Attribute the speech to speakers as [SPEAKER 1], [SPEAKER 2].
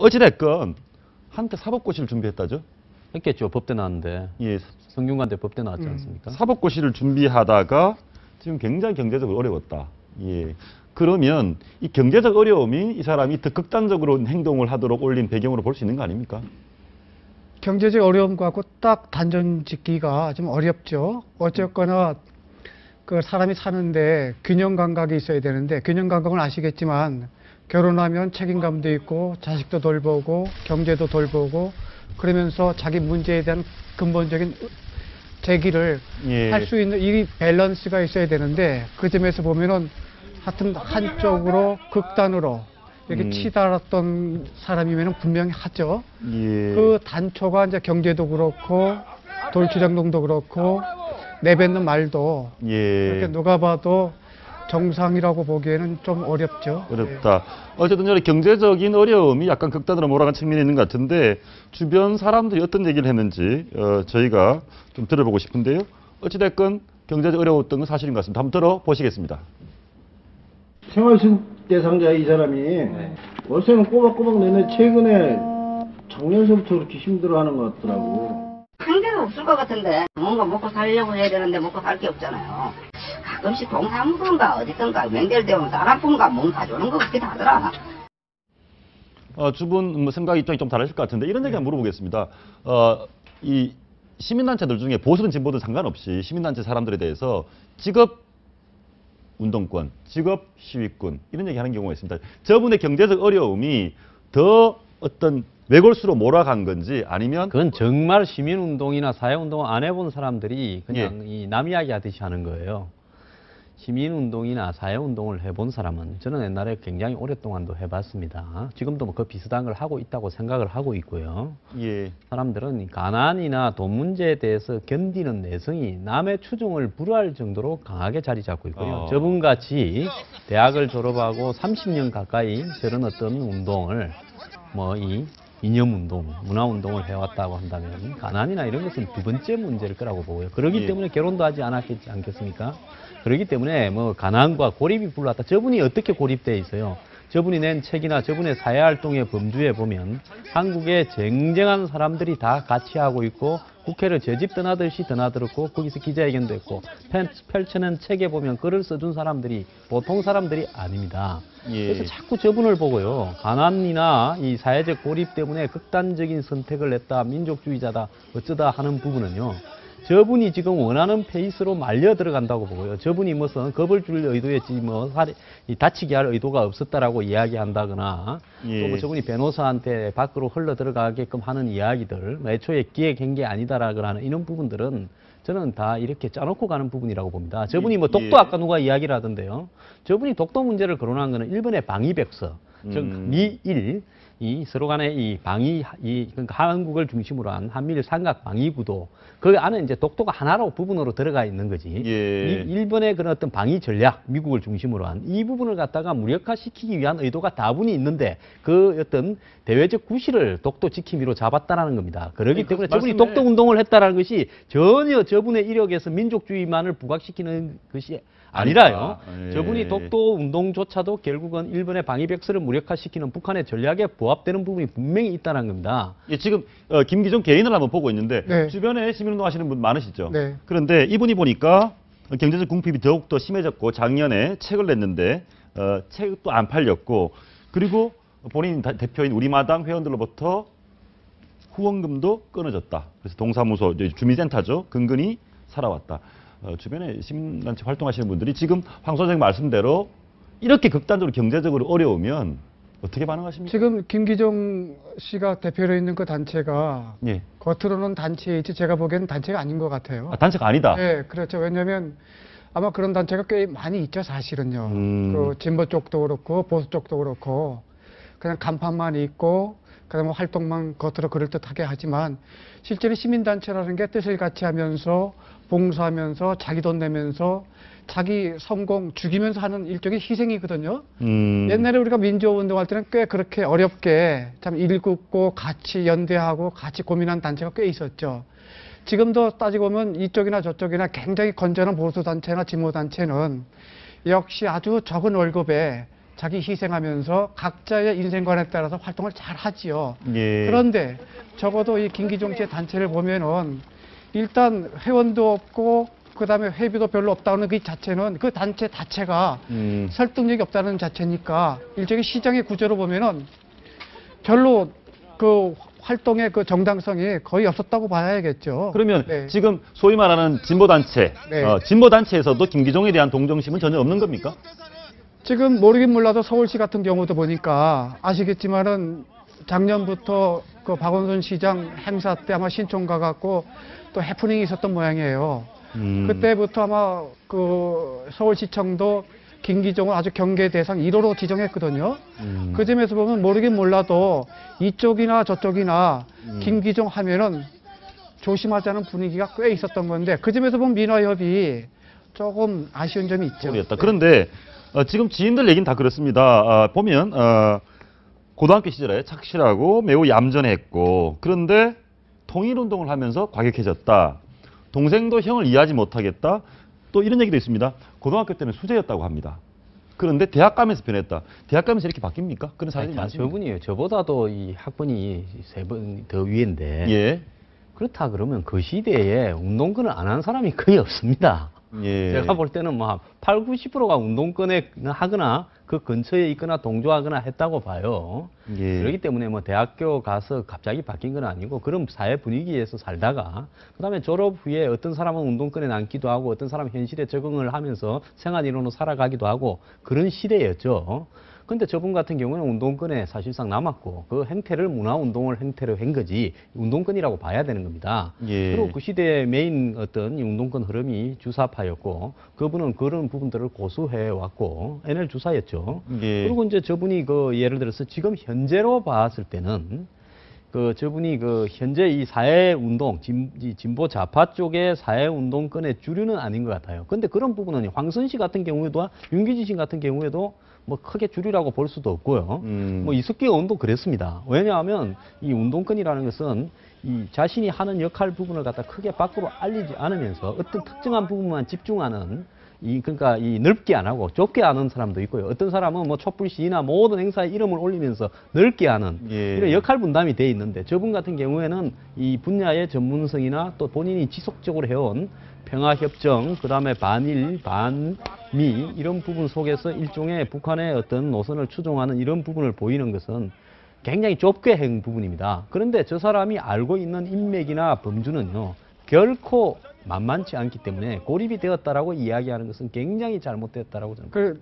[SPEAKER 1] 어찌됐건 한때 사법고시를 준비했다죠?
[SPEAKER 2] 했겠죠. 법대 나왔는데.
[SPEAKER 1] 예,
[SPEAKER 2] 성균관대 법대 나왔지 않습니까?
[SPEAKER 1] 사법고시를 준비하다가 지금 굉장히 경제적으로 어려웠다. 예. 그러면 이 경제적 어려움이 이 사람이 더 극단적으로 행동을 하도록 올린 배경으로 볼 수 있는 거 아닙니까?
[SPEAKER 3] 경제적 어려움하고 딱 단정 짓기가 좀 어렵죠. 어쨌거나 그 사람이 사는데 균형 감각이 있어야 되는데, 균형 감각은 아시겠지만 결혼하면 책임감도 있고 자식도 돌보고 경제도 돌보고 그러면서 자기 문제에 대한 근본적인 제기를 할 수 있는 이 밸런스가 있어야 되는데, 그 점에서 보면은 하여튼 한쪽으로 극단으로 이렇게 치달았던 사람이면 분명히 하죠. 그 단초가 이제 경제도 그렇고 돌출행동도 그렇고 내뱉는 말도 이렇게 누가 봐도 정상이라고 보기에는 좀 어렵죠.
[SPEAKER 1] 어렵다. 어쨌든 저는 경제적인 어려움이 약간 극단으로 몰아간 측면이 있는 것 같은데, 주변 사람들이 어떤 얘기를 했는지 저희가 좀 들어보고 싶은데요. 어찌됐건 경제적 어려웠던 건 사실인 것 같습니다. 한번 들어보시겠습니다.
[SPEAKER 4] 생활수급 대상자의 이 사람이 월세는 꼬박꼬박 내는데 최근에 작년서부터 그렇게 힘들어하는 것 같더라고.
[SPEAKER 5] 한 개가 없을 것 같은데 뭔가 먹고 살려고 해야 되는데 먹고 살 게 없잖아요. 가끔씩 동사무소인가 어디든가 연결되면 사람분가 몸 사주는 거 그렇게 하더라.
[SPEAKER 1] 두 분 생각 입장이 좀 다르실 것 같은데 이런 얘기 한번 물어보겠습니다. 이 시민단체들 중에 보수든 진보든 상관없이 시민단체 사람들에 대해서 직업 운동권, 직업 시위꾼 이런 얘기 하는 경우가 있습니다. 저분의 경제적 어려움이 더 어떤 외골수로 몰아간 건지 아니면
[SPEAKER 2] 그건 정말 시민운동이나 사회운동을 안 해본 사람들이 그냥 이 남 이야기 하듯이 하는 거예요. 시민운동이나 사회운동을 해본 사람은 저는 옛날에 굉장히 오랫동안도 해봤습니다. 지금도 뭐 그 비슷한 걸 하고 있다고 생각을 하고 있고요. 사람들은 가난이나 돈 문제에 대해서 견디는 내성이 남의 추종을 불허할 정도로 강하게 자리 잡고 있고요. 저분같이 대학을 졸업하고 30년 가까이 저런 어떤 운동을 뭐 이 이념운동, 문화운동을 해왔다고 한다면 가난이나 이런 것은 두 번째 문제일 거라고 보고요. 그렇기 때문에 결혼도 하지 않았겠지 않겠습니까? 그렇기 때문에 뭐 가난과 고립이 불났다. 저분이 어떻게 고립되어 있어요? 저분이 낸 책이나 저분의 사회활동의 범주에 보면 한국의 쟁쟁한 사람들이 다 같이 하고 있고 국회를 제 집 떠나듯이 드나들었고 거기서 기자회견도 했고 펼쳐낸 책에 보면 글을 써준 사람들이 보통 사람들이 아닙니다. 그래서 자꾸 저분을 보고요. 가난이나 이 사회적 고립 때문에 극단적인 선택을 냈다, 민족주의자다, 어쩌다 하는 부분은요. 저분이 지금 원하는 페이스로 말려 들어간다고 보고요. 저분이 무슨 겁을 줄 의도였지 뭐 다치게 할 의도가 없었다라고 이야기한다거나 또 뭐 저분이 변호사한테 밖으로 흘러 들어가게끔 하는 이야기들, 애초에 기획한 게 아니다라거나 하는 이런 부분들은 저는 다 이렇게 짜놓고 가는 부분이라고 봅니다. 저분이 뭐 독도 아까 누가 이야기를 하던데요. 저분이 독도 문제를 거론한 거는 일본의 방위백서, 즉 미일 이 서로 간의 이 방위, 그러니까 한국을 중심으로 한 한미일 삼각 방위 구도, 그 안에 이제 독도가 하나로 부분으로 들어가 있는 거지. 이 일본의 그런 어떤 방위 전략, 미국을 중심으로 한 이 부분을 갖다가 무력화시키기 위한 의도가 다분히 있는데 그 어떤 대외적 구실을 독도 지킴이로 잡았다라는 겁니다. 그렇기 때문에 저분이 독도 운동을 했다라는 것이 전혀 저분의 이력에서 민족주의만을 부각시키는 것이 아니라요. 저분이 독도 운동조차도 결국은 일본의 방위백서를 무력화시키는 북한의 전략에 부합되는 부분이 분명히 있다는 겁니다.
[SPEAKER 1] 지금 김기종 개인을 한번 보고 있는데 주변에 시민운동 하시는 분 많으시죠? 그런데 이분이 보니까 경제적 궁핍이 더욱더 심해졌고 작년에 책을 냈는데 책도 안 팔렸고, 그리고 본인 대표인 우리마당 회원들로부터 후원금도 끊어졌다. 그래서 동사무소, 주민센터죠. 근근히 살아왔다. 주변에 시민단체 활동하시는 분들이 지금 황 소장님 말씀대로 이렇게 극단적으로 경제적으로 어려우면 어떻게 반응하십니까?
[SPEAKER 3] 지금 김기종 씨가 대표로 있는 그 단체가 겉으로는 단체이지 제가 보기에는 단체가 아닌 것 같아요.
[SPEAKER 1] 단체가 아니다?
[SPEAKER 3] 네, 그렇죠. 왜냐하면 아마 그런 단체가 꽤 많이 있죠, 사실은요. 그 진보 쪽도 그렇고 보수 쪽도 그렇고 그냥 간판만 있고 그다음에 활동만 겉으로 그럴듯하게 하지만 실제로 시민단체라는 게 뜻을 같이 하면서 봉사하면서 자기 돈 내면서 자기 성공 죽이면서 하는 일종의 희생이거든요. 옛날에 우리가 민주운동할 때는 꽤 그렇게 어렵게 참 일굽고 같이 연대하고 같이 고민한 단체가 꽤 있었죠. 지금도 따지고 보면 이쪽이나 저쪽이나 굉장히 건전한 보수단체나 진보단체는 역시 아주 적은 월급에 자기 희생하면서 각자의 인생관에 따라서 활동을 잘 하지요.
[SPEAKER 1] 예.
[SPEAKER 3] 그런데 적어도 이 김기종제 단체를 보면은 일단 회원도 없고 그다음에 회비도 별로 없다는 그 자체는 그 단체 자체가 설득력이 없다는 자체니까 일종의 시장의 구조로 보면은 별로 그 활동의 그 정당성이 거의 없었다고 봐야겠죠.
[SPEAKER 1] 그러면
[SPEAKER 3] 네.
[SPEAKER 1] 지금 소위 말하는 진보단체,
[SPEAKER 3] 네.
[SPEAKER 1] 진보단체에서도 김기종에 대한 동정심은 전혀 없는 겁니까?
[SPEAKER 3] 지금 모르긴 몰라도 서울시 같은 경우도 보니까 아시겠지만은 작년부터 그 박원순 시장 행사 때 아마 신촌 가갖고 또 해프닝이 있었던 모양이에요. 그때부터 아마 그 서울시청도 김기종을 아주 경계 대상 1호로 지정했거든요. 그 점에서 보면 모르긴 몰라도 이쪽이나 저쪽이나 김기종 하면은 조심하자는 분위기가 꽤 있었던 건데 그 점에서 보면 민화협이 조금 아쉬운 점이 있죠.
[SPEAKER 1] 모르겠다. 그런데 지금 지인들 얘기는 다 그렇습니다. 보면 고등학교 시절에 착실하고 매우 얌전했고 그런데 통일운동을 하면서 과격해졌다. 동생도 형을 이해하지 못하겠다. 또 이런 얘기도 있습니다. 고등학교 때는 수재였다고 합니다. 그런데 대학 가면서 변했다. 대학 가면서 이렇게 바뀝니까? 그런 사람이 많습니다.
[SPEAKER 2] 저분이에요. 저보다도 이 학번이 3번 더 위인데
[SPEAKER 1] 예.
[SPEAKER 2] 그렇다 그러면 그 시대에 운동권을 안 한 사람이 거의 없습니다.
[SPEAKER 1] 예.
[SPEAKER 2] 제가 볼 때는 뭐 8, 90%가 운동권에 하거나 그 근처에 있거나 동조하거나 했다고 봐요.
[SPEAKER 1] 예.
[SPEAKER 2] 그렇기 때문에 뭐 대학교 가서 갑자기 바뀐 건 아니고 그런 사회 분위기에서 살다가 그다음에 졸업 후에 어떤 사람은 운동권에 남기도 하고 어떤 사람은 현실에 적응을 하면서 생활인으로 살아가기도 하고 그런 시대였죠. 근데 저분 같은 경우는 운동권에 사실상 남았고 그 행태를 문화운동을 행태로 한 거지 운동권이라고 봐야 되는 겁니다.
[SPEAKER 1] 예.
[SPEAKER 2] 그리고 그 시대의 메인 어떤 이 운동권 흐름이 주사파였고 그분은 그런 부분들을 고수해 왔고 NL 주사였죠.
[SPEAKER 1] 예.
[SPEAKER 2] 그리고 이제 저분이 그 예를 들어서 지금 현재로 봤을 때는 그 저분이 그 현재 이 사회운동 진보 좌파 쪽의 사회운동권의 주류는 아닌 것 같아요. 근데 그런 부분은 황선 씨 같은 경우에도 윤기진 씨 같은 경우에도 뭐 크게 주류라고 볼 수도 없고요. 뭐 이석기 의원도 그랬습니다. 왜냐하면 이 운동권이라는 것은 이 자신이 하는 역할 부분을 갖다 크게 밖으로 알리지 않으면서 어떤 특정한 부분만 집중하는 그러니까 이 넓게 안 하고 좁게 하는 사람도 있고요. 어떤 사람은 뭐 촛불 시위나 모든 행사에 이름을 올리면서 넓게 하는
[SPEAKER 1] 예.
[SPEAKER 2] 이런 역할 분담이 돼 있는데 저분 같은 경우에는 이 분야의 전문성이나 또 본인이 지속적으로 해온 평화협정, 그 다음에 반일, 반미 이런 부분 속에서 일종의 북한의 어떤 노선을 추종하는 이런 부분을 보이는 것은 굉장히 좁게 한 부분입니다. 그런데 저 사람이 알고 있는 인맥이나 범주는요. 결코 만만치 않기 때문에 고립이 되었다라고 이야기하는 것은 굉장히 잘못되었다라고 저는
[SPEAKER 3] 그